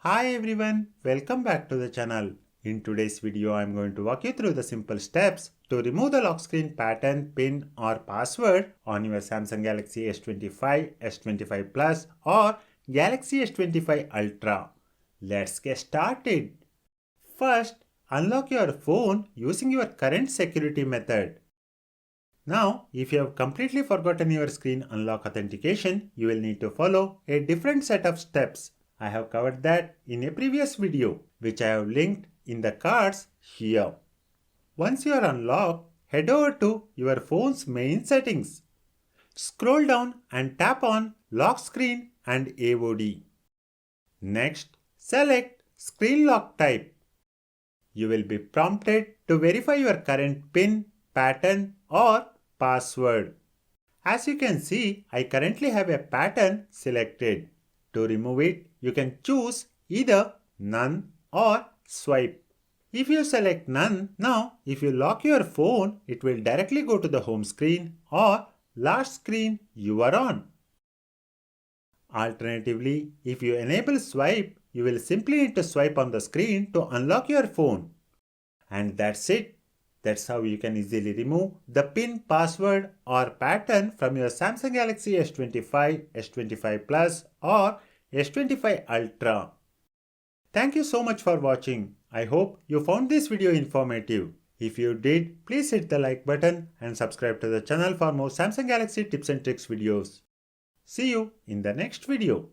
Hi everyone, welcome back to the channel. In today's video, I'm going to walk you through the simple steps to remove the lock screen pattern, PIN or password on your Samsung Galaxy S25, S25 Plus or Galaxy S25 Ultra. Let's get started. First, unlock your phone using your current security method. Now, if you have completely forgotten your screen unlock authentication, you will need to follow a different set of steps. I have covered that in a previous video, which I have linked in the cards here. Once you are unlocked, head over to your phone's main settings. Scroll down and tap on Lock Screen and AOD. Next, select Screen Lock Type. You will be prompted to verify your current PIN, pattern or password. As you can see, I currently have a pattern selected. To remove it, you can choose either None or Swipe. If you select None, now if you lock your phone, it will directly go to the home screen or last screen you are on. Alternatively, if you enable Swipe, you will simply need to swipe on the screen to unlock your phone. And that's it. That's how you can easily remove the PIN, password or pattern from your Samsung Galaxy S25, S25 Plus or S25 Ultra. Thank you so much for watching. I hope you found this video informative. If you did, please hit the like button and subscribe to the channel for more Samsung Galaxy tips and tricks videos. See you in the next video.